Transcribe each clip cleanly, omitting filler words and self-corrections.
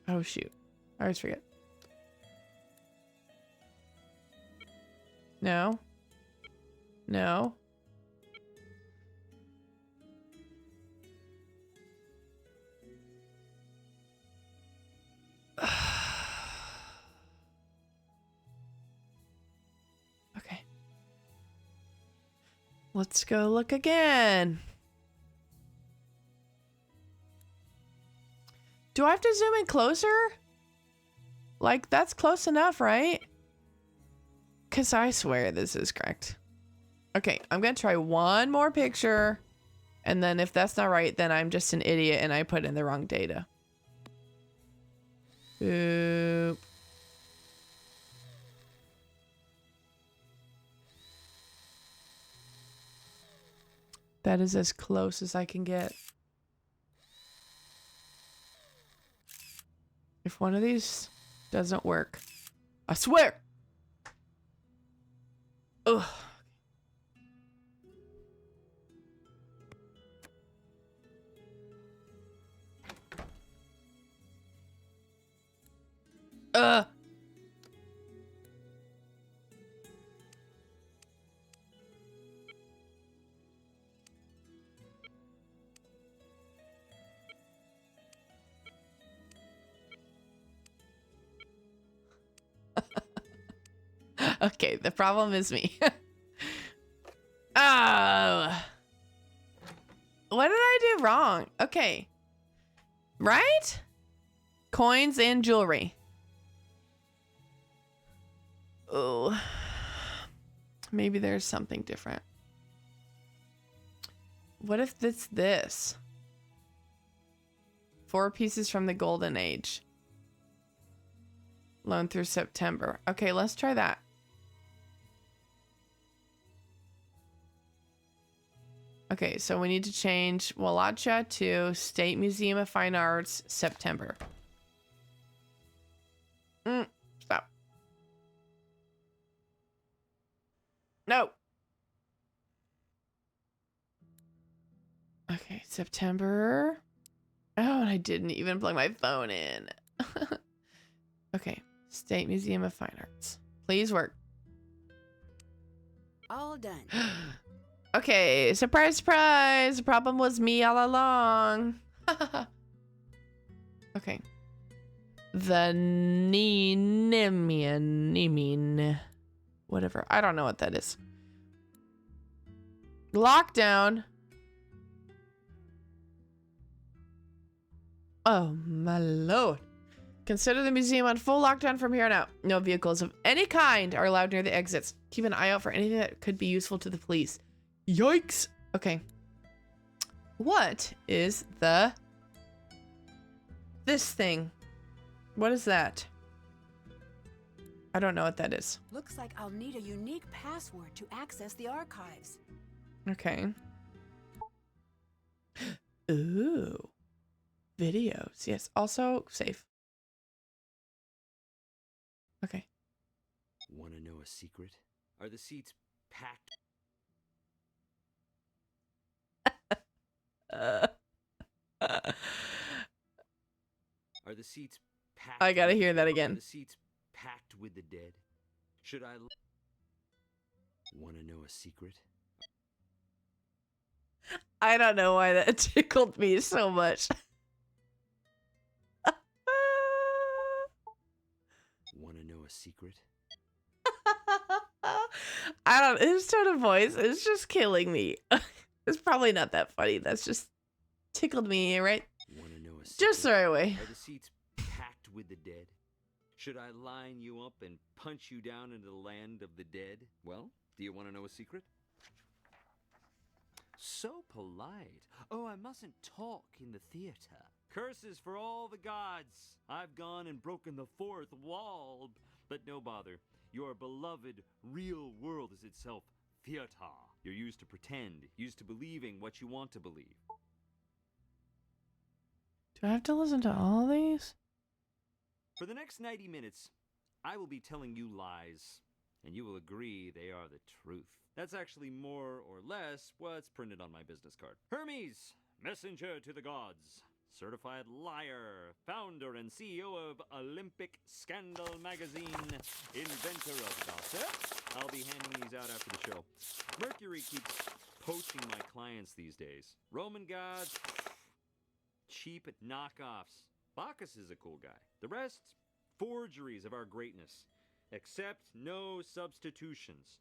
Oh, shoot. I always forget. No. No. Okay. Let's go look again. Do I have to zoom in closer? Like, that's close enough, right? Because I swear this is correct. Okay, I'm going to try one more picture. And then if that's not right, then I'm just an idiot and I put in the wrong data. Boop. That is as close as I can get. If one of these doesn't work, I swear. Ugh. Okay, the problem is me. Oh. What did I do wrong? Okay. Right? Coins and jewelry. Oh. Maybe there's something different. What if it's this? 4 pieces from the Golden Age. Loan through September. Okay, let's try that. Okay, so we need to change Wallachia to State Museum of Fine Arts, September. Stop. No. Okay, September. Oh, and I didn't even plug my phone in. Okay, State Museum of Fine Arts. Please work. All done. Okay, surprise, surprise. The problem was me all along. Okay. The Nemean. Whatever. I don't know what that is. Lockdown. Oh, my lord. Consider the museum on full lockdown from here on out. No vehicles of any kind are allowed near the exits. Keep an eye out for anything that could be useful to the police. Yikes. Okay. What is this thing? What is that? I don't know what that is. Looks like I'll need a unique password to access the archives. Okay. Ooh. Videos. Yes. Also safe. Okay. Want to know a secret? Are the seats packed? Are the seats packed? I gotta hear that Are again. the seats packed with the dead? Should I want to know a secret? I don't know why that tickled me so much. Want to know a secret? I don't. His tone of voice is just killing me. It's probably not that funny. That's just tickled me, right? Want to know a secret? Just the right way. Are the seats packed with the dead? Should I line you up and punch you down into the land of the dead? Well, do you want to know a secret? So polite. Oh, I mustn't talk in the theater. Curses for all the gods. I've gone and broken the fourth wall. But no bother. Your beloved real world is itself theater. You're used to pretend, used to believing what you want to believe. Do I have to listen to all these? For the next 90 minutes, I will be telling you lies, and you will agree they are the truth. That's actually more or less what's printed on my business card. Hermes, messenger to the gods. certified liar, founder and CEO of Olympic Scandal Magazine, inventor of gossip. I'll be handing these out after the show. Mercury keeps poaching my clients these days. Roman gods, cheap knockoffs. Bacchus is a cool guy. The rest, forgeries of our greatness. Except no substitutions.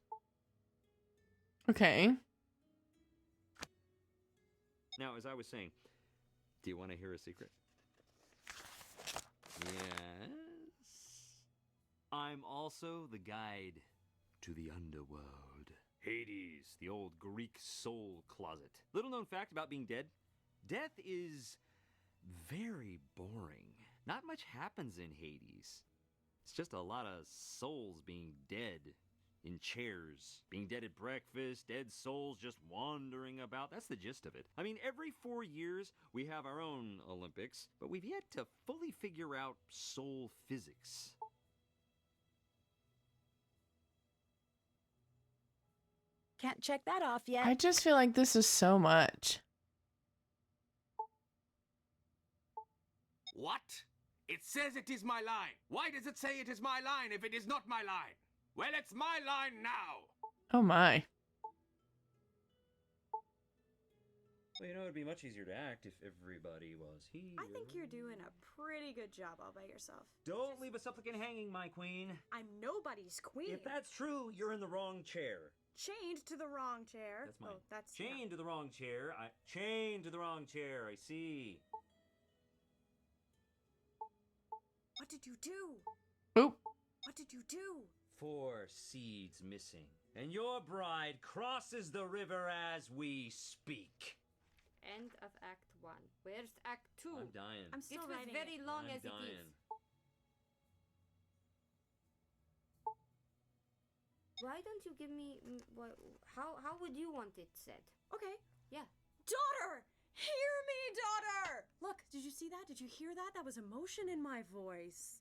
Okay. Now, as I was saying, do you want to hear a secret? Yes. I'm also the guide to the underworld. Hades, the old Greek soul closet. Little known fact about being dead. Death is very boring. Not much happens in Hades. It's just a lot of souls being dead in chairs, being dead at breakfast, dead souls just wandering about. That's the gist of it. I mean, every 4 years we have our own Olympics, but we've yet to fully figure out soul physics. Can't check that off yet. I just feel like this is so much. What? It says it is my line. Why does it say it is my line if it is not my line? Well, it's my line now. Oh my. Well, you know, it'd be much easier to act if everybody was here. I think you're doing a pretty good job all by yourself. Don't leave a supplicant hanging, my queen. I'm nobody's queen. If that's true, you're in the wrong chair. Chained to the wrong chair. That's mine. Oh, that's Chained to the wrong chair. Chained to the wrong chair. I see. What did you do? Oop. What did you do? 4 seeds missing. And your bride crosses the river as we speak. End of Act 1. Where's Act 2? I'm dying. I'm It still was writing very it. long I'm as dying. it is. Why don't you give me how would you want it said? Okay. Yeah. Daughter! Hear me, daughter! Look, did you see that? Did you hear that? That was emotion in my voice.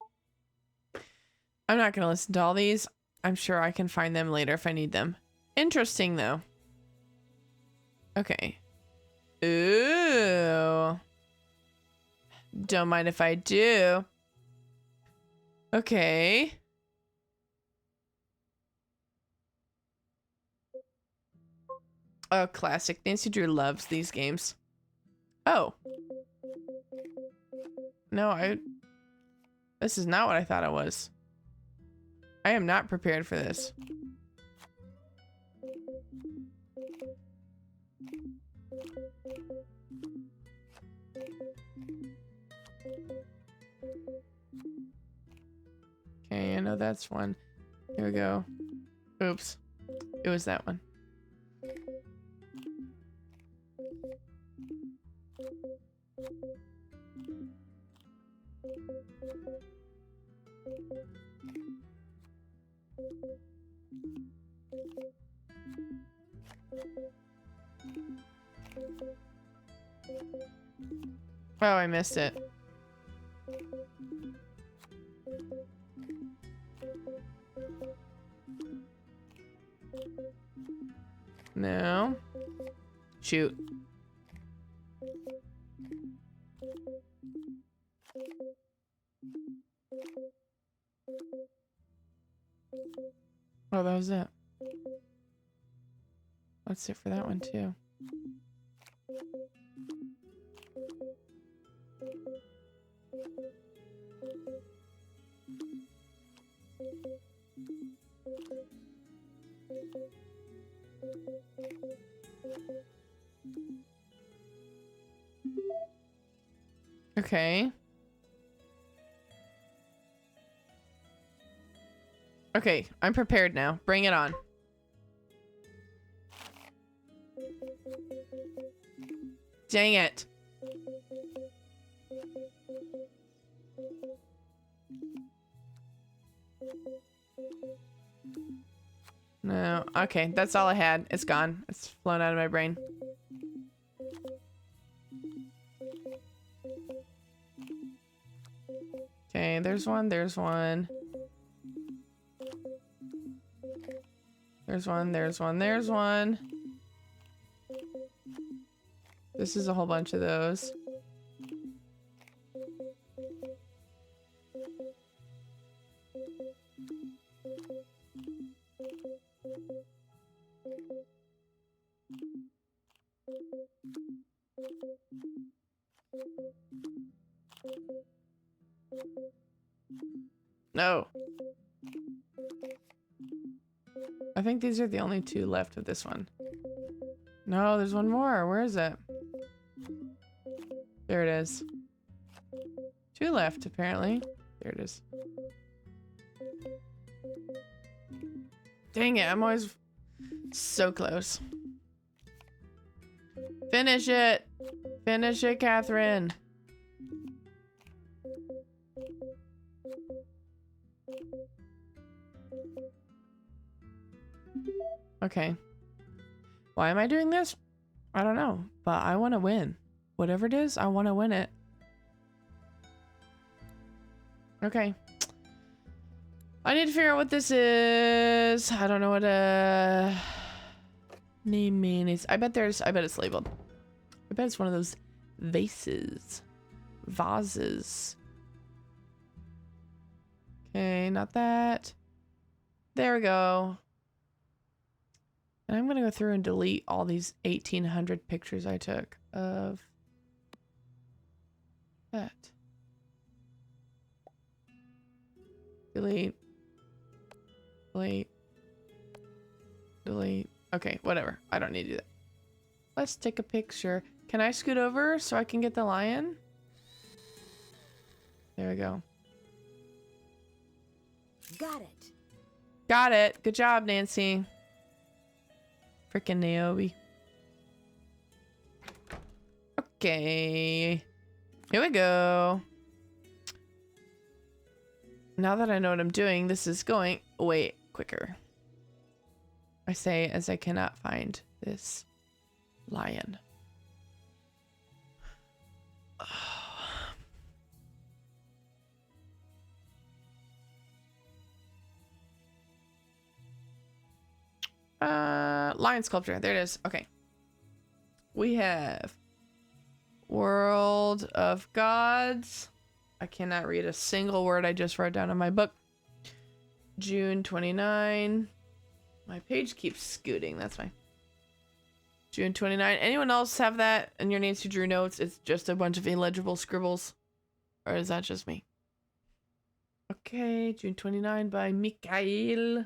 I'm not going to listen to all these. I'm sure I can find them later if I need them. Interesting, though. Okay. Ooh. Don't mind if I do. Okay. Oh, classic. Nancy Drew loves these games. Oh. No, this is not what I thought it was. I am not prepared for this. Okay, I know that's one. Here we go. Oops. It was that one. Oh, I missed it. No. Shoot. Oh, that was it. That's it for that one too. Okay. Okay, I'm prepared now. Bring it on. Dang it. No. Okay, that's all I had. It's gone. It's flown out of my brain. Okay, there's one, there's one. There's one, there's one, there's one. This is a whole bunch of those. No. I think these are the only two left of this one. No, there's one more. Where is it? There it is. Two left, apparently. There it is. Dang it, I'm always so close. Finish it! Finish it, Catherine! Okay. Why am I doing this? I don't know, but I want to win. Whatever it is, I want to win it. Okay. I need to figure out what this is. I don't know what name means. I bet it's labeled. I bet it's one of those vases. Vases. Okay, not that. There we go. And I'm gonna go through and delete all these 1,800 pictures I took of that. Delete. Delete. Delete. Okay, whatever. I don't need to do that. Let's take a picture. Can I scoot over so I can get the lion? There we go. Got it. Got it. Good job, Nancy. Freaking Naomi. Okay. Here we go. Now that I know what I'm doing, this is going way quicker. I say as I cannot find this lion. Lion sculpture. There it is. Okay. We have World of Gods. I cannot read a single word I just wrote down in my book. June 29. My page keeps scooting. That's fine. June 29. Anyone else have that in your Nancy Drew notes? It's just a bunch of illegible scribbles. Or is that just me? Okay. June 29 by Mikhail.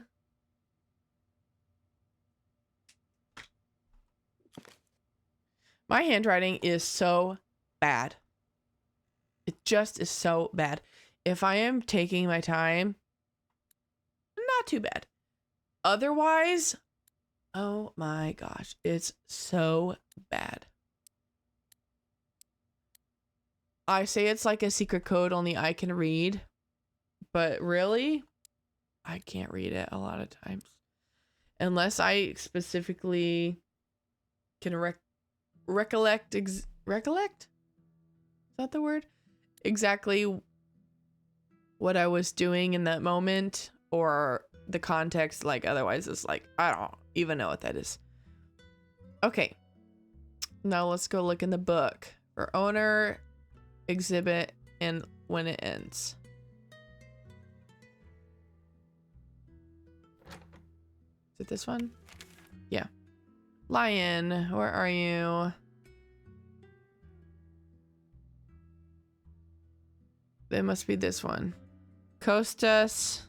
My handwriting is so bad. It just is so bad. If I am taking my time, not too bad. Otherwise, oh my gosh, it's so bad. I say it's like a secret code only I can read, but really, I can't read it a lot of times. Unless I specifically can recollect? Is that the word? Exactly what I was doing in that moment or the context. Like otherwise it's like I don't even know what that is. Okay, now let's go look in the book for owner, exhibit, and when it ends. Is it this one? Yeah. Lion, where are you? It must be this one. Costas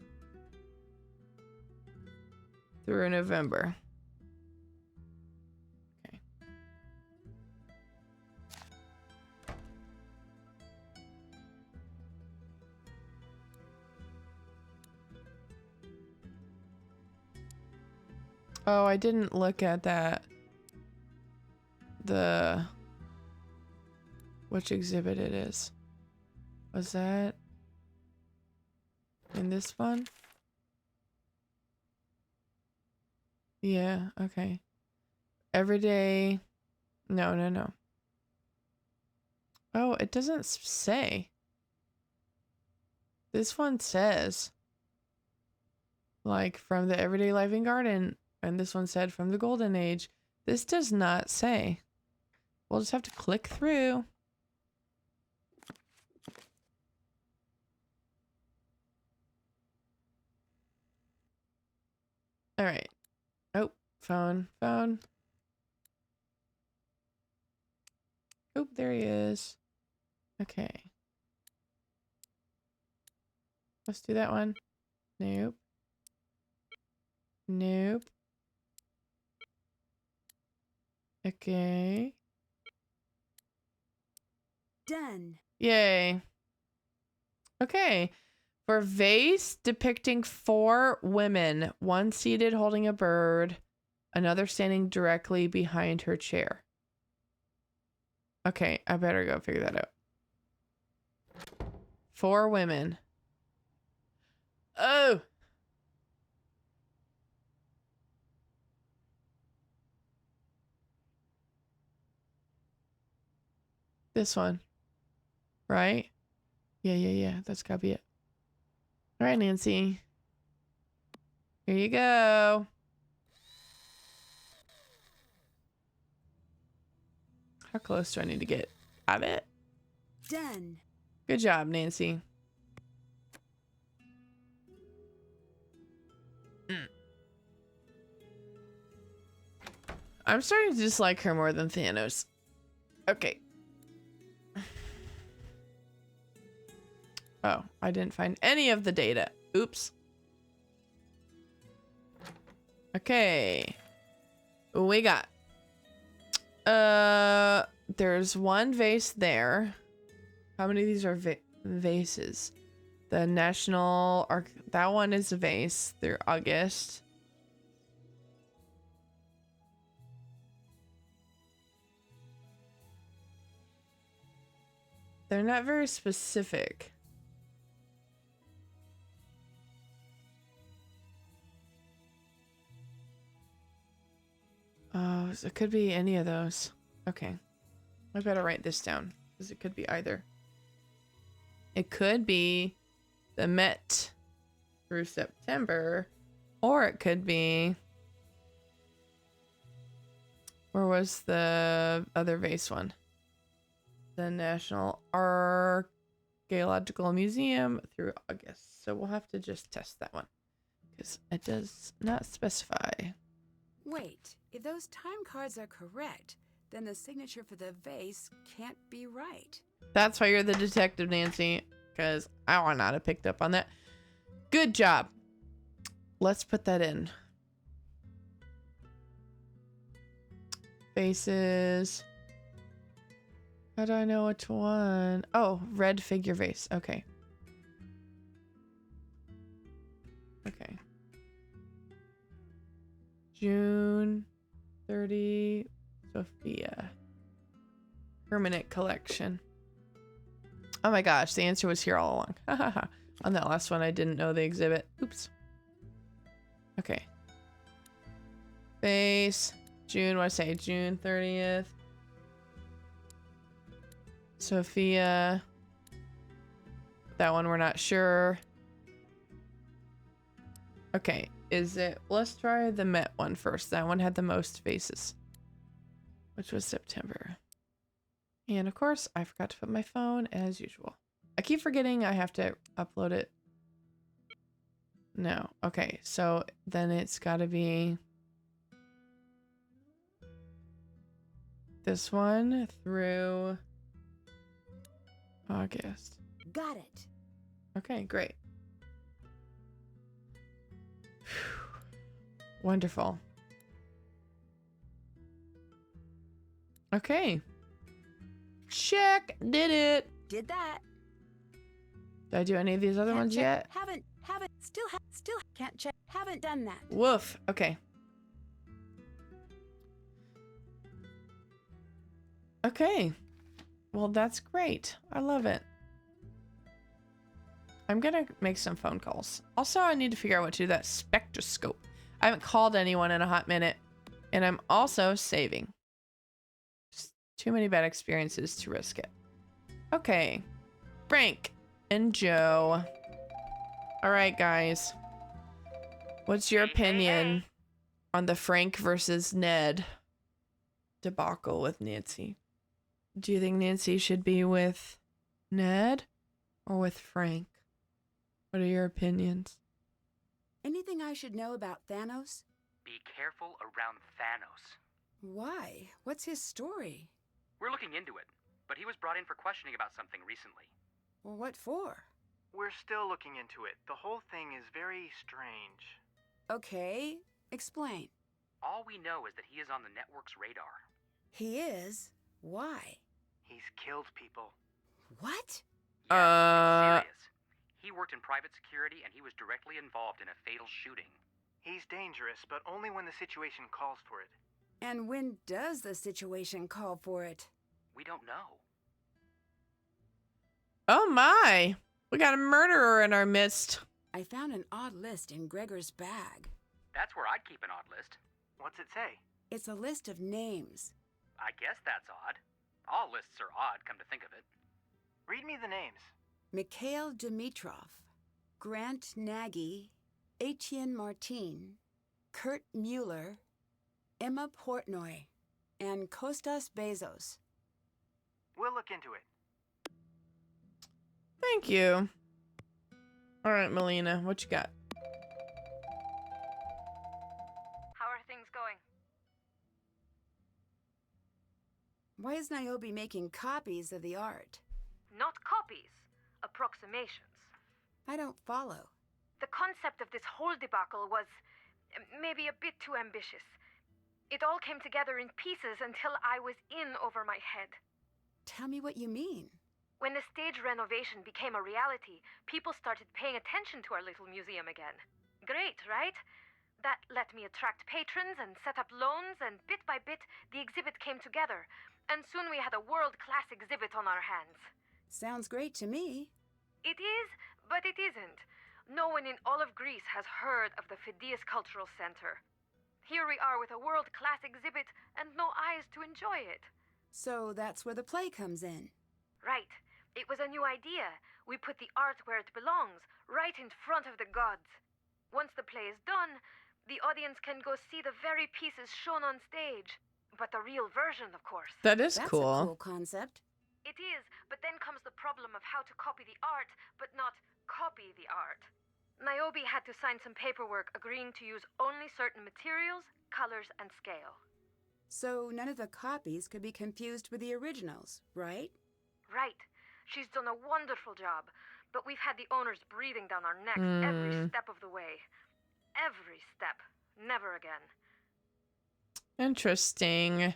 through November. Okay. Oh, I didn't look at that. Which exhibit it is. Was that in this one? Yeah, okay. Everyday. No. Oh, it doesn't say. This one says, like, from the Everyday Life in Garden, and this one said from the Golden Age. This does not say. We'll just have to click through. All right. Oh, phone. Oh, there he is. Okay. Let's do that one. Nope. Nope. Okay. Done. Yay. Okay. For vase depicting 4 women, one seated holding a bird, another standing directly behind her chair. Okay, I better go figure that out. 4 women. Oh! This one. Right? Yeah. That's gotta be it. All right, Nancy. Here you go. How close do I need to get? Got it? Done. Good job, Nancy. I'm starting to dislike her more than Thanos. Okay. Oh, I didn't find any of the data. Oops. Okay. We got there's one vase there. How many of these are vases? The National Arc, that one is a vase through August. They're not very specific. Oh, so it could be any of those. Okay. I better write this down because it could be either. It could be the Met through September, or it could be, where was the other vase one? The National Archaeological Museum through August. So we'll have to just test that one because it does not specify. Wait, if those time cards are correct, then the signature for the vase can't be right. That's why you're the detective, Nancy, because I would not have picked up on that. Good job. Let's put that in. Faces. How do I know which one? Oh, red figure vase. Okay. Okay. June 30, Sophia. Permanent collection. Oh my gosh, the answer was here all along. On that last one, I didn't know the exhibit. Oops. Okay. Face. June, what did I say? June 30th. Sophia. That one we're not sure. Okay. Is it... Let's try the Met one first. That one had the most faces. Which was September. And of course, I forgot to put my phone as usual. I keep forgetting I have to upload it. No. Okay, so then it's got to be this one through August. Got it. Okay, great. Wonderful. Okay. Check. Did it. Did that. Did I do any of these other Can't ones check. yet? Haven't, still can't check. Haven't done that. Woof. Okay. Okay. Well, that's great. I love it. I'm gonna make some phone calls. Also, I need to figure out what to do that spectroscope. I haven't called anyone in a hot minute. And I'm also saving. Just too many bad experiences to risk it. Okay. Frank and Joe. All right, guys. What's your opinion on the Frank versus Ned debacle with Nancy? Do you think Nancy should be with Ned or with Frank? What are your opinions? Anything I should know about Thanos? Be careful around Thanos. Why? What's his story? We're looking into it, but he was brought in for questioning about something recently. Well, what for? We're still looking into it. The whole thing is very strange. Okay, explain. All we know is that he is on the network's radar. He is? Why? He's killed people. What? Yeah, it's serious. He worked in private security and he was directly involved in a fatal shooting. He's dangerous, but only when the situation calls for it. And when does the situation call for it? We don't know. Oh my! We got a murderer in our midst. I found an odd list in Gregor's bag. That's where I'd keep an odd list. What's it say? It's a list of names. I guess that's odd. All lists are odd, come to think of it. Read me the names. Mikhail Dimitrov, Grant Nagy, Etienne Martin, Kurt Mueller, Emma Portnoy, and Kostas Bezos. We'll look into it. Thank you. All right, Melina, what you got? How are things going? Why is Niobe making copies of the art? Not copies, approximations. I don't follow. The concept of this whole debacle was maybe a bit too ambitious. It all came together in pieces until I was in over my head. Tell me what you mean. When the stage renovation became a reality, people started paying attention to our little museum again. Great, right? That let me attract patrons and set up loans, and bit by bit, the exhibit came together. And soon we had a world-class exhibit on our hands. Sounds great to me. It is, but it isn't. No one in all of Greece has heard of the Phidias Cultural Center. Here we are with a world-class exhibit and no eyes to enjoy it. So that's where the play comes in. Right. It was a new idea. We put the art where it belongs, right in front of the gods. Once the play is done, the audience can go see the very pieces shown on stage. But the real version, of course. That is That's cool. a cool concept. It is, but then comes the problem of how to copy the art, but not copy the art. Niobe had to sign some paperwork agreeing to use only certain materials, colors, and scale. So none of the copies could be confused with the originals, right? Right. She's done a wonderful job, but we've had the owners breathing down our necks every step of the way. Every step. Never again. Interesting.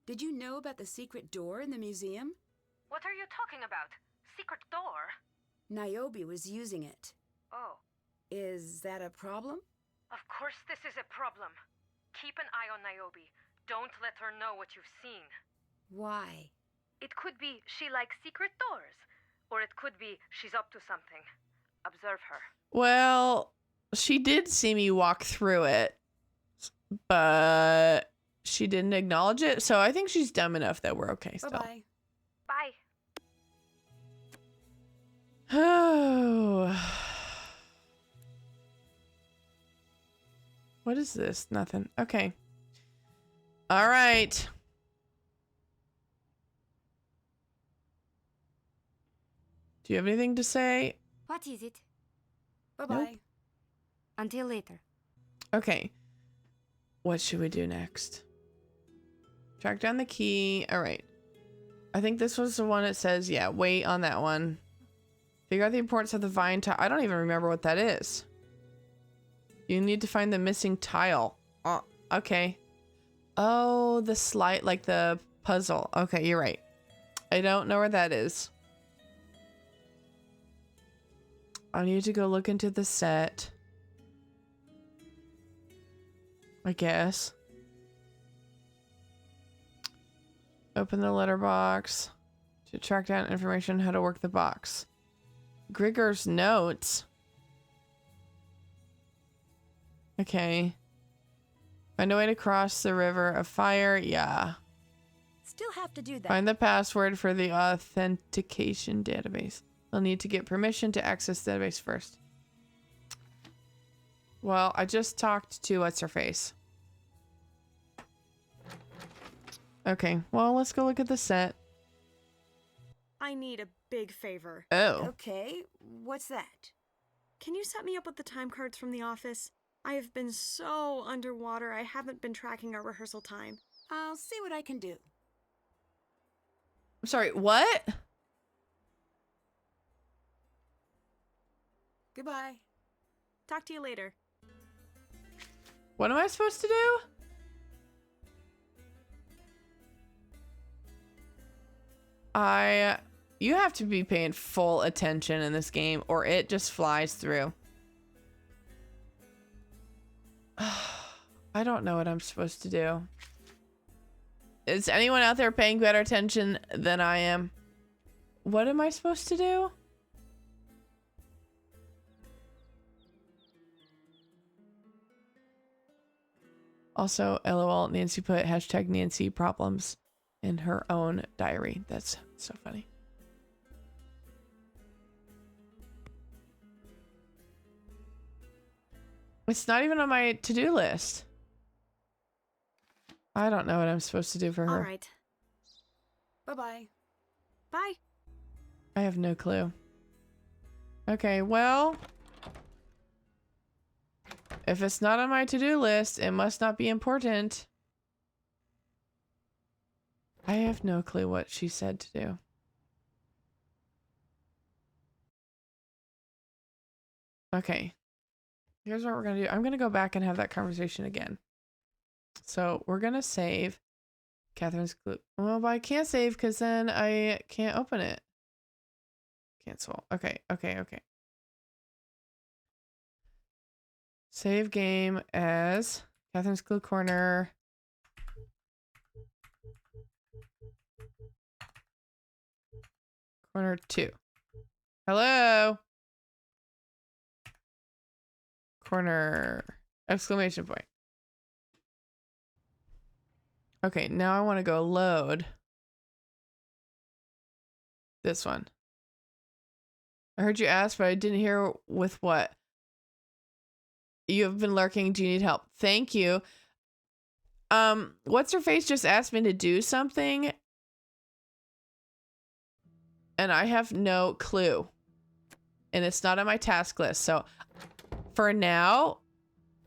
Did you know about the secret door in the museum? What are you talking about? Secret door? Niobe was using it. Oh. Is that a problem? Of course this is a problem. Keep an eye on Niobe. Don't let her know what you've seen. Why? It could be she likes secret doors, or it could be she's up to something. Observe her. Well, she did see me walk through it, but she didn't acknowledge it, so I think she's dumb enough that we're okay still. Bye-bye. Bye. Oh. What is this? Nothing. Okay. All right. Do you have anything to say? What is it? Bye-bye. Nope. Until later. Okay. What should we do next? Track down the key. All right. I think this was the one that says, yeah, wait on that one. Figure out the importance of the vine tile. I don't even remember what that is. You need to find the missing tile. Oh, okay. Oh, the slide, like the puzzle. Okay, you're right. I don't know where that is. I need to go look into the set. I guess. Open the letterbox to track down information how to work the box. Grigor's notes. Okay. Find a way to cross the river of fire. Yeah. Still have to do that. Find the password for the authentication database. I'll need to get permission to access the database first. Well, I just talked to what's-her-face. Okay, well, let's go look at the set. I need a big favor. Oh. Okay, what's that? Can you set me up with the time cards from the office? I have been so underwater, I haven't been tracking our rehearsal time. I'll see what I can do. I'm sorry, what? Goodbye. Talk to you later. What am I supposed to do? You have to be paying full attention in this game or it just flies through. I don't know what I'm supposed to do. Is anyone out there paying better attention than I am? What am I supposed to do? Also, LOL, Nancy put hashtag Nancy problems in her own diary. That's so funny. It's not even on my to-do list. I don't know what I'm supposed to do for her. All right. Bye-bye. Bye. I have no clue. Okay, well, if it's not on my to-do list, it must not be important. I have no clue what she said to do. Okay. Here's what we're going to do. I'm going to go back and have that conversation again. So we're going to save Catherine's clue. Well, but I can't save because then I can't open it. Cancel. Okay. Save game as Catherine's Clue Corner. Corner 2. Hello. Corner exclamation point. Okay, now I want to go load this one. I heard you ask, but I didn't hear with what. You have been lurking. Do you need help? Thank you. What's her face just asked me to do something, and I have no clue, and it's not on my task list. So for now,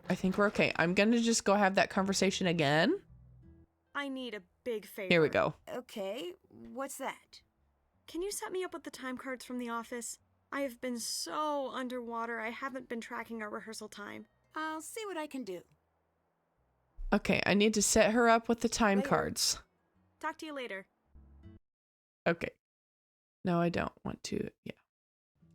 I think we're okay. I'm gonna just go have that conversation again. I need a big favor. Here we go. Okay, what's that? Can you set me up with the time cards from the office? I have been so underwater, I haven't been tracking our rehearsal time. I'll see what I can do. Okay, I need to set her up with the time Later. cards. Talk to you later. Okay. No, I don't want to. Yeah.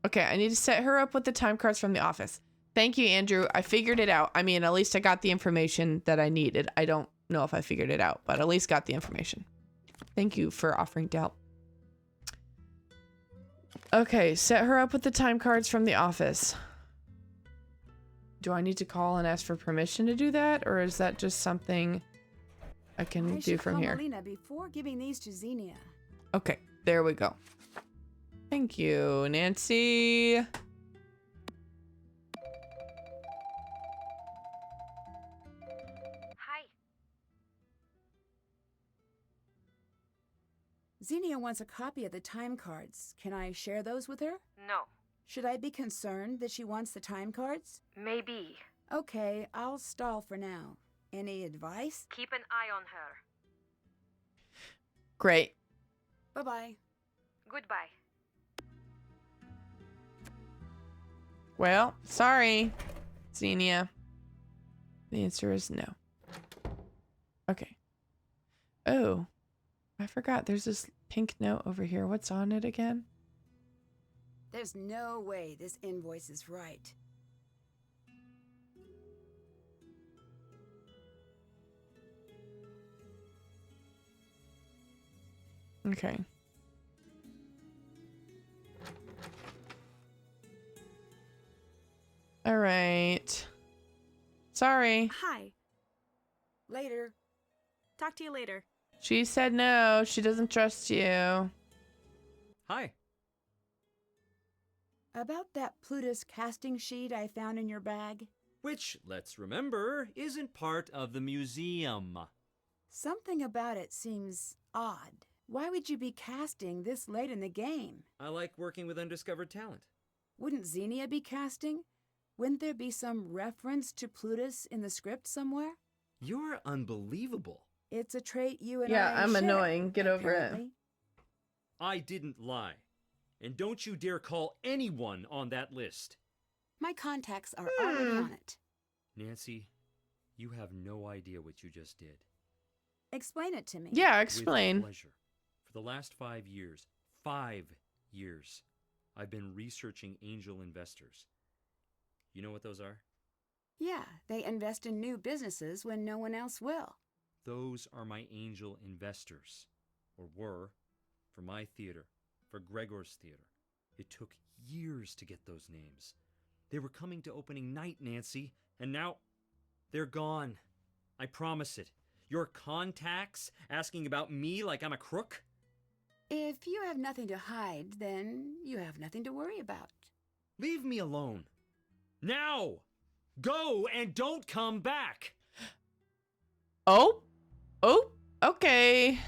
Okay, I need to set her up with the time cards from the office. Thank you, Andrew. I figured it out. I mean, at least I got the information that I needed. I don't know if I figured it out, but at least got the information. Thank you for offering to help. Okay, set her up with the time cards from the office. Do I need to call and ask for permission to do that, or is that just something I can do from here? Melina before giving these to Xenia. Okay, there we go. Thank you, Nancy. Hi. Xenia wants a copy of the time cards. Can I share those with her? No. Should I be concerned that she wants the time cards? Maybe. Okay, I'll stall for now. Any advice? Keep an eye on her. Great. Bye-bye. Goodbye. Well, sorry, Xenia. The answer is no. Okay. Oh, I forgot. There's this pink note over here. What's on it again? There's no way this invoice is right. Okay. All right. Sorry. Hi. Later. Talk to you later. She said no. She doesn't trust you. Hi. About that Plutus casting sheet I found in your bag? Which, let's remember, isn't part of the museum. Something about it seems odd. Why would you be casting this late in the game? I like working with undiscovered talent. Wouldn't Xenia be casting? Wouldn't there be some reference to Plutus in the script somewhere? You're unbelievable. It's a trait you and Yeah, I I'm share, annoying. Get over it. apparently. I didn't lie. And don't you dare call anyone on that list. My contacts are already on it. Nancy, you have no idea what you just did. Explain it to me. Yeah, With explain. pleasure. For the last 5 years, I've been researching angel investors. You know what those are? Yeah, they invest in new businesses when no one else will. Those are my angel investors. Or were, for my theater, for Gregor's theater. It took years to get those names. They were coming to opening night, Nancy, and now they're gone. I promise it. Your contacts asking about me like I'm a crook? If you have nothing to hide, then you have nothing to worry about. Leave me alone. Now! Go and don't come back! Oh, okay.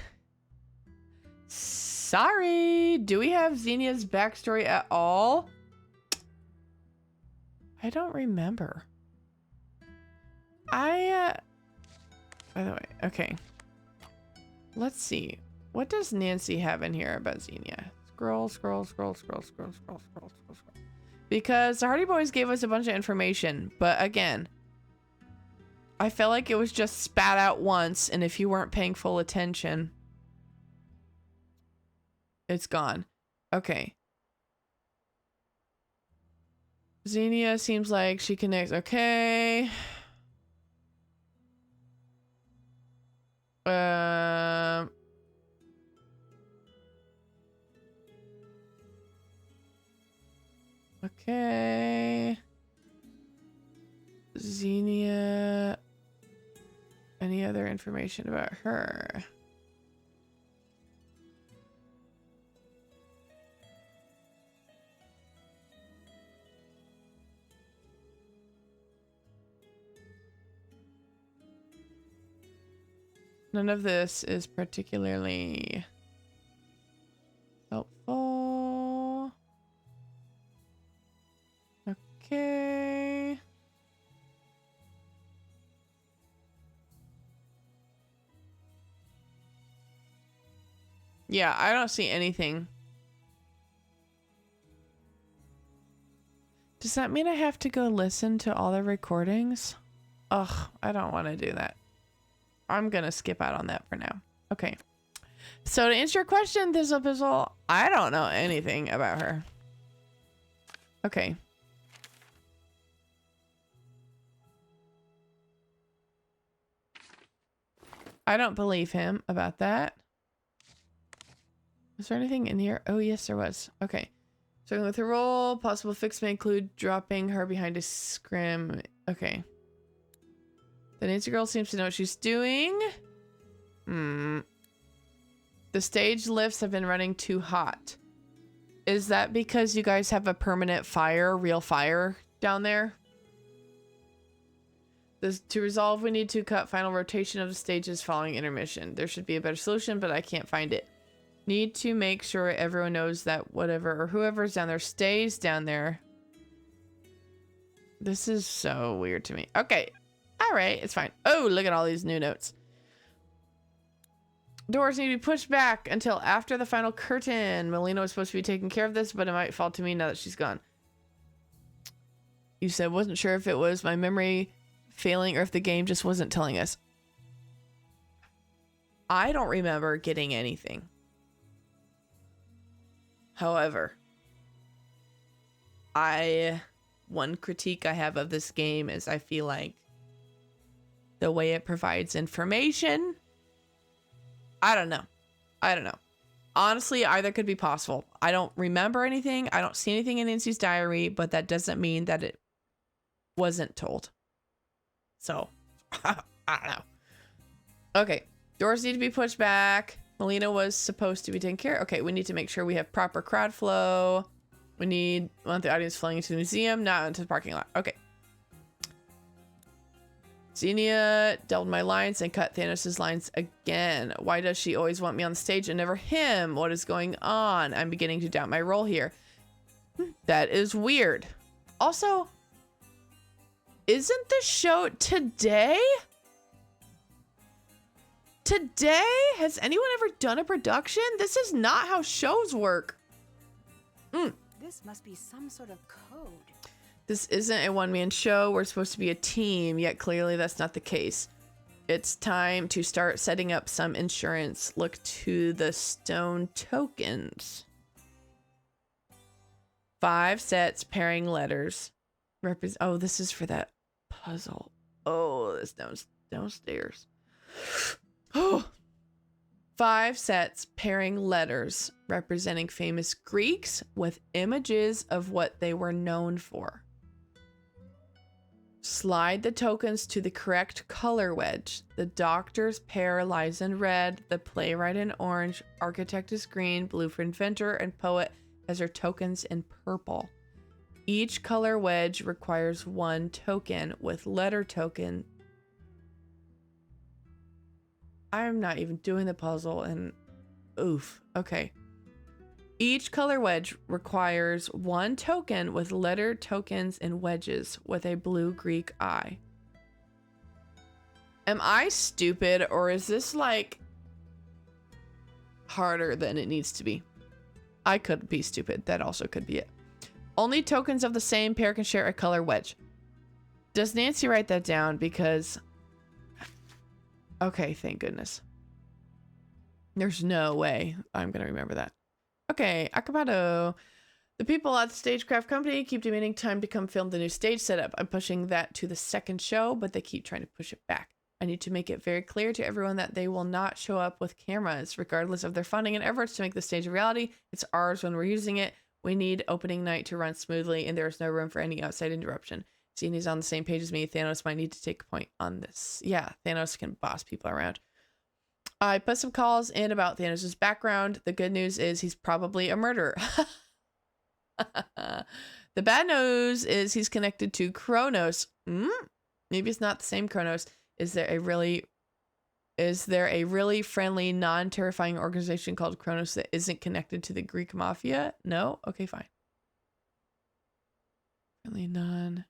Sorry. Do we have Xenia's backstory at all? I don't remember. By the way, okay. Let's see. What does Nancy have in here about Xenia? Scroll. Because the Hardy Boys gave us a bunch of information, but again, I felt like it was just spat out once, and if you weren't paying full attention, it's gone. Okay. Xenia seems like she connects. Okay. Okay. Xenia. Any other information about her? None of this is particularly helpful. Okay. Yeah, I don't see anything. Does that mean I have to go listen to all the recordings? Ugh, I don't want to do that. I'm gonna skip out on that for now. Okay. So to answer your question, Thistle Pizzle, I don't know anything about her. Okay. I don't believe him about that. Was there anything in here? Oh, yes, there was. Okay. Starting with her role, possible fix may include dropping her behind a scrim. Okay. The Nancy girl seems to know what she's doing. The stage lifts have been running too hot. Is that because you guys have a permanent fire, real fire down there? To resolve, we need to cut final rotation of the stages following intermission. There should be a better solution, but I can't find it. Need to make sure everyone knows that whatever or whoever's down there stays down there. This is so weird to me. Okay. All right. It's fine. Oh, look at all these new notes. Doors need to be pushed back until after the final curtain. Melina was supposed to be taking care of this, but it might fall to me now that she's gone. You said wasn't sure if it was my memory failing or if the game just wasn't telling us. I don't remember getting anything. However, one critique I have of this game is I feel like the way it provides information, I don't know. Honestly, either could be possible. I don't remember anything. I don't see anything in Nancy's diary, but that doesn't mean that it wasn't told. So, I don't know. Okay, doors need to be pushed back. Melina was supposed to be taking care. Okay, we need to make sure we have proper crowd flow. We want the audience flowing into the museum, not into the parking lot. Okay. Xenia doubled my lines and cut Thanos' lines again. Why does she always want me on the stage and never him? What is going on? I'm beginning to doubt my role here. That is weird. Also, isn't the show today? Today? Has anyone ever done a production? This is not how shows work. This must be some sort of code. This isn't a one-man show. We're supposed to be a team, yet clearly that's not the case. It's time to start setting up some insurance. Look to the stone tokens. 5 sets pairing letters. Oh, this is for that puzzle. Oh, this downstairs. Oh. 5 sets pairing letters representing famous Greeks with images of what they were known for. Slide the tokens to the correct color wedge. The doctor's pair lies in red, the playwright in orange, architect is green, blue for inventor, and poet has her tokens in purple. Each color wedge requires 1 token with letter token. I'm not even doing the puzzle and oof. Okay. Each color wedge requires 1 token with letter tokens in wedges with a blue Greek eye. Am I stupid or is this like harder than it needs to be? I could be stupid. That also could be it. Only tokens of the same pair can share a color wedge. Does Nancy write that down? Because... Okay, thank goodness. There's no way I'm going to remember that. Okay, Acapado. The people at the Stagecraft Company keep demanding time to come film the new stage setup. I'm pushing that to the second show, but they keep trying to push it back. I need to make it very clear to everyone that they will not show up with cameras, regardless of their funding and efforts to make the stage a reality. It's ours when we're using it. We need opening night to run smoothly, and there is no room for any outside interruption. Seeing he's on the same page as me, Thanos might need to take a point on this. Yeah, Thanos can boss people around. I put some calls in about Thanos' background. The good news is he's probably a murderer. The bad news is he's connected to Kronos. Maybe it's not the same Kronos. Is there a really friendly, non-terrifying organization called Kronos that isn't connected to the Greek mafia? No? Okay, fine. Friendly, non...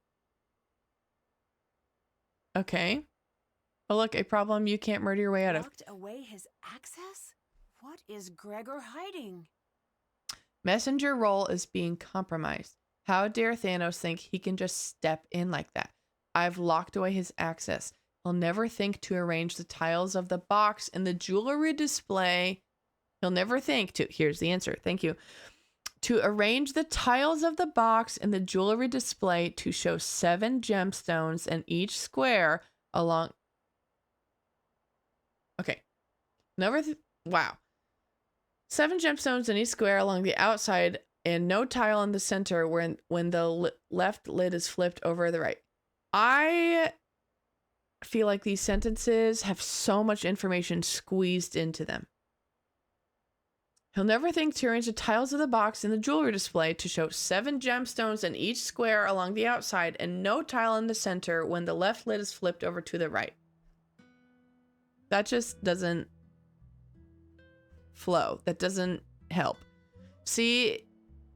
Okay. Oh, look, a problem you can't murder your way out of. Locked away his access? What is Gregor hiding? Messenger role is being compromised. How dare Thanos think he can just step in like that? I've locked away his access. He'll never think to arrange the tiles of the box in the jewelry display. He'll never think to... Here's the answer. Thank you. To arrange the tiles of the box in the jewelry display to show 7 gemstones in each square along... Okay. Wow. 7 gemstones in each square along the outside and no tile in the center when the left lid is flipped over the right. I feel like these sentences have so much information squeezed into them. He'll never think to arrange the tiles of the box in the jewelry display to show 7 gemstones in each square along the outside and no tile in the center when the left lid is flipped over to the right. That just doesn't flow. That doesn't help. See,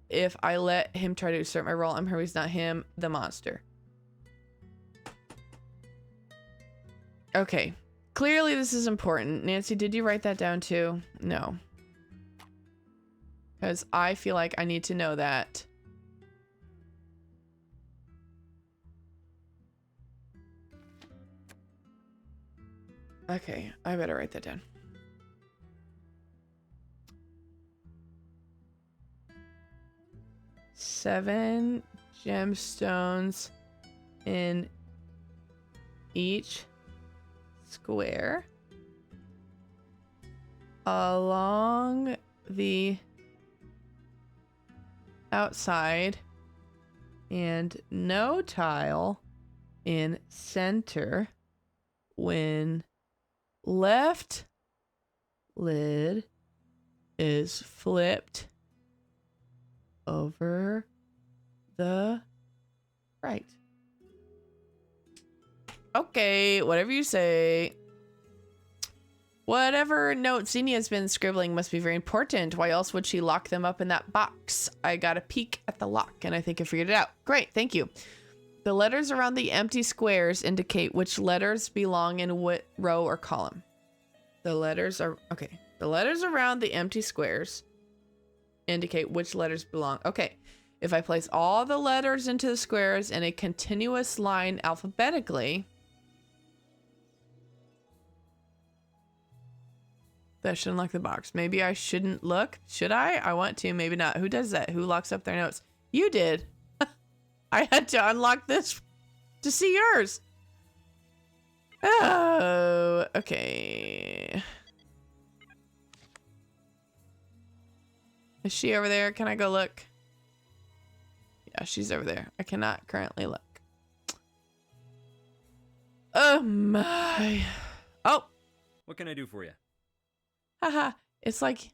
if I let him try to assert my role, I'm Hermes, not him, the monster. Okay. Clearly this is important. Nancy, did you write that down too? No. Because I feel like I need to know that. Okay, I better write that down. Seven gemstones in each square along the outside and no tile in center when left lid is flipped over the right. Okay, whatever you say. Whatever note Xenia's been scribbling must be very important. Why else would she lock them up in that box? I got a peek at the lock and I think I figured it out. Great, thank you. The letters around the empty squares indicate which letters belong in what row or column. The letters are, okay. The letters around the empty squares indicate which letters belong. Okay, if I place all the letters into the squares in a continuous line alphabetically, that should unlock the box. Maybe I shouldn't look. Should I? I want to, maybe not. Who does that? Who locks up their notes? You did. I had to unlock this to see yours. Oh, okay. Is she over there? Can I go look? Yeah, she's over there. I cannot currently look. Oh my. Oh. What can I do for you? Haha. It's like,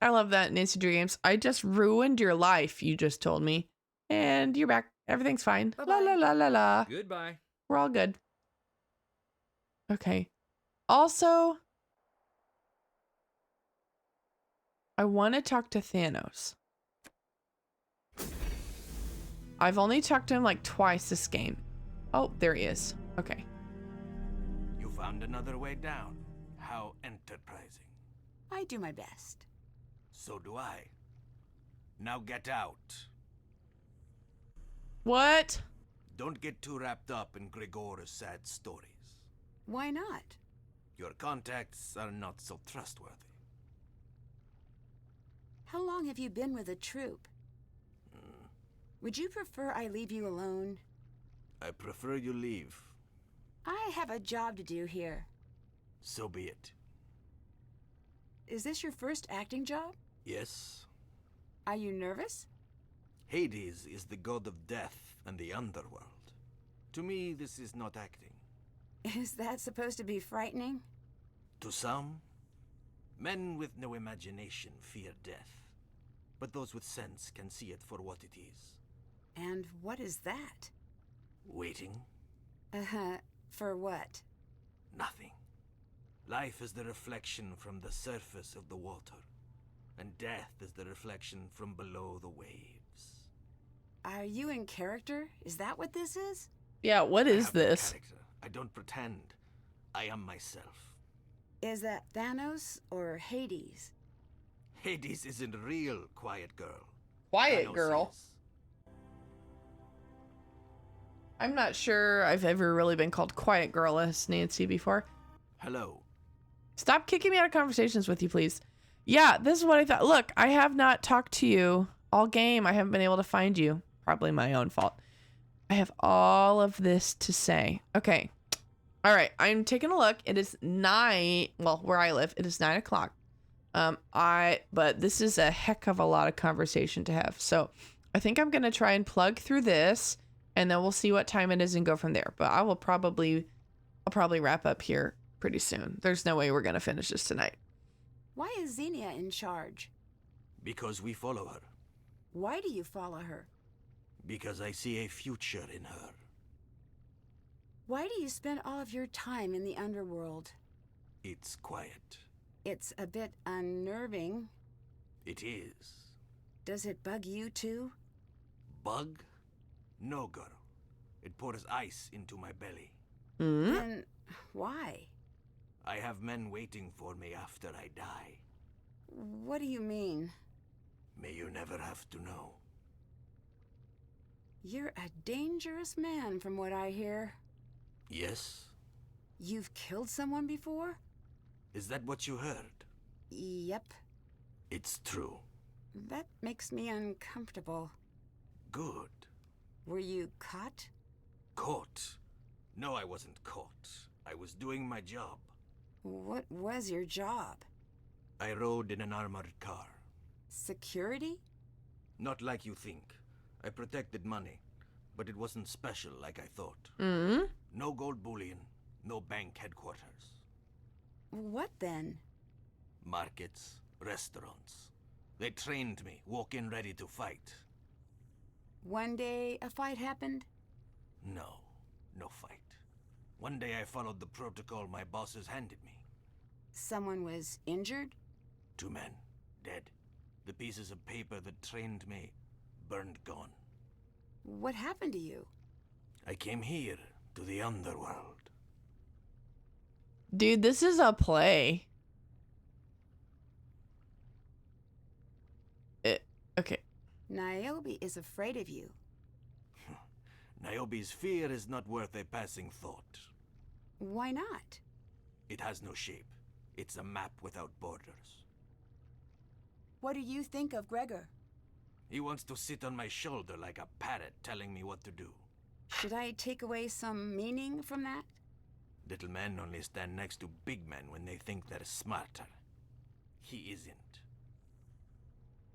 I love that, Nancy Dreams. I just ruined your life, you just told me. And you're back. Everything's fine. Bye-bye. La la la la la. Goodbye. We're all good. Okay. Also, I want to talk to Thanos. I've only talked to him like twice this game. Oh, there he is. Okay. You found another way down. How enterprising. I do my best. So do I. Now get out. What? Don't get too wrapped up in Gregor's sad stories. Why not? Your contacts are not so trustworthy. How long have you been with the troupe? Would you prefer I leave you alone? I prefer you leave. I have a job to do here. So be it. Is this your first acting job? Yes. Are you nervous? Hades is the god of death and the underworld. To me, this is not acting. Is that supposed to be frightening? To some, men with no imagination fear death. But those with sense can see it for what it is. And what is that? Waiting? For what? Nothing. Life is the reflection from the surface of the water, and death is the reflection from below the waves. Are you in character? Is that what this is? Yeah, what is this? Character. I don't pretend. I am myself. Is that Thanos or Hades? Hades isn't real, quiet girl. Quiet Thanos girl. is. I'm not sure I've ever really been called quiet girl as Nancy before. Hello. Stop kicking me out of conversations with you, please. Yeah, this is what I thought. Look, I have not talked to you all game. I haven't been able to find you. Probably my own fault. I have all of this to say. Okay. All right. I'm taking a look. It is 9. Well, where I live, it is 9 o'clock. But this is a heck of a lot of conversation to have. So I think I'm going to try and plug through this and then we'll see what time it is and go from there. But I'll probably wrap up here pretty soon. There's no way we're going to finish this tonight. Why is Xenia in charge? Because we follow her. Why do you follow her? Because I see a future in her. Why do you spend all of your time in the underworld? It's quiet. It's a bit unnerving. It is. Does it bug you too? Bug? No, girl. It pours ice into my belly. Then why? I have men waiting for me after I die. What do you mean? May you never have to know. You're a dangerous man from what I hear. Yes? You've killed someone before? Is that what you heard? Yep. It's true. That makes me uncomfortable. Good. Were you caught? Caught? No, I wasn't caught. I was doing my job. What was your job? I rode in an armored car. Security? Not like you think. I protected money, but it wasn't special like I thought. No gold bullion, no bank headquarters. What then? Markets, restaurants. They trained me, walk in ready to fight. One day a fight happened? No fight. One day I followed the protocol my bosses handed me. Someone was injured? 2 men, dead. The pieces of paper that trained me, burned gone. What happened to you? I came here, to the underworld. Dude, this is a play. Okay. Niobe is afraid of you. Niobe's fear is not worth a passing thought. Why not? It has no shape. It's a map without borders. What do you think of Gregor? He wants to sit on my shoulder like a parrot telling me what to do. Should I take away some meaning from that? Little men only stand next to big men when they think they're smarter. He isn't.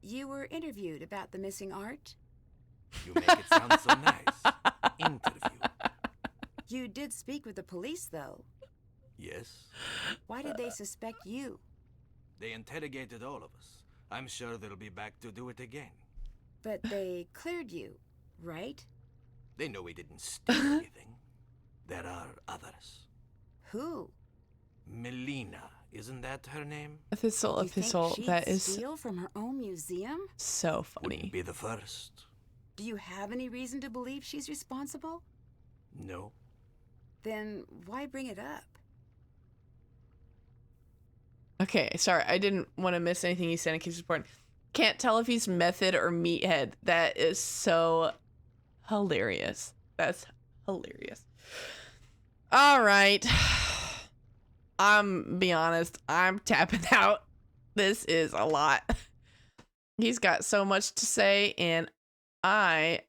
You were interviewed about the missing art? You make it sound so nice. Interview. You did speak with the police, though. Yes. Why did they suspect you? They interrogated all of us. I'm sure they'll be back to do it again. But they cleared you, right? They know we didn't steal anything. There are others. Who? Melina, isn't that her name? Epistle. You think she'd That is steal from her own museum? so funny. Wouldn't be the first. Do you have any reason to believe she's responsible? No. Then why bring it up? Okay, sorry, I didn't want to miss anything he said in case it's important. Can't tell if he's method or meathead. That is so hilarious. That's hilarious. All right. Be honest, I'm tapping out. This is a lot. He's got so much to say, and okay,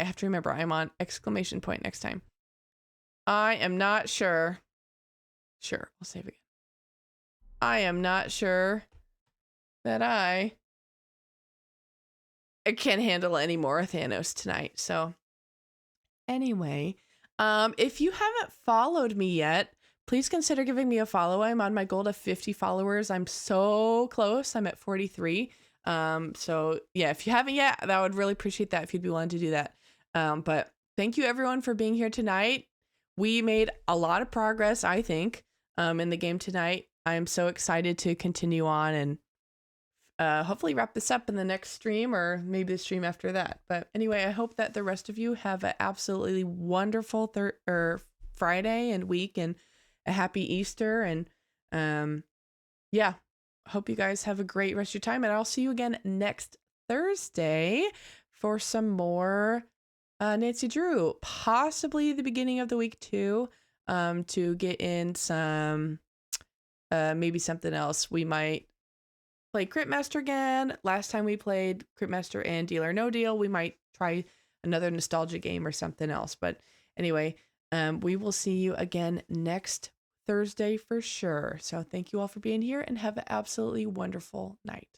I have to remember I'm on exclamation point next time. I am not sure. Sure, I'll save again. I am not sure that I can't handle any more Thanos tonight. So anyway, if you haven't followed me yet, please consider giving me a follow. I'm on my goal to 50 followers. I'm so close. I'm at 43. So yeah, if you haven't yet, that would really appreciate that if you'd be willing to do that. But thank you everyone for being here tonight. We made a lot of progress, I think, in the game tonight. I'm so excited to continue on and hopefully wrap this up in the next stream or maybe the stream after that. But anyway, I hope that the rest of you have an absolutely wonderful Friday and week and a happy Easter. And yeah, hope you guys have a great rest of your time. And I'll see you again next Thursday for some more Nancy Drew, possibly the beginning of the week too, to get in some maybe something else. We might play Critmaster again. Last time we played Critmaster and Deal or No Deal. We might try another nostalgia game or something else. But anyway, we will see you again next Thursday for sure. So thank you all for being here and have an absolutely wonderful night.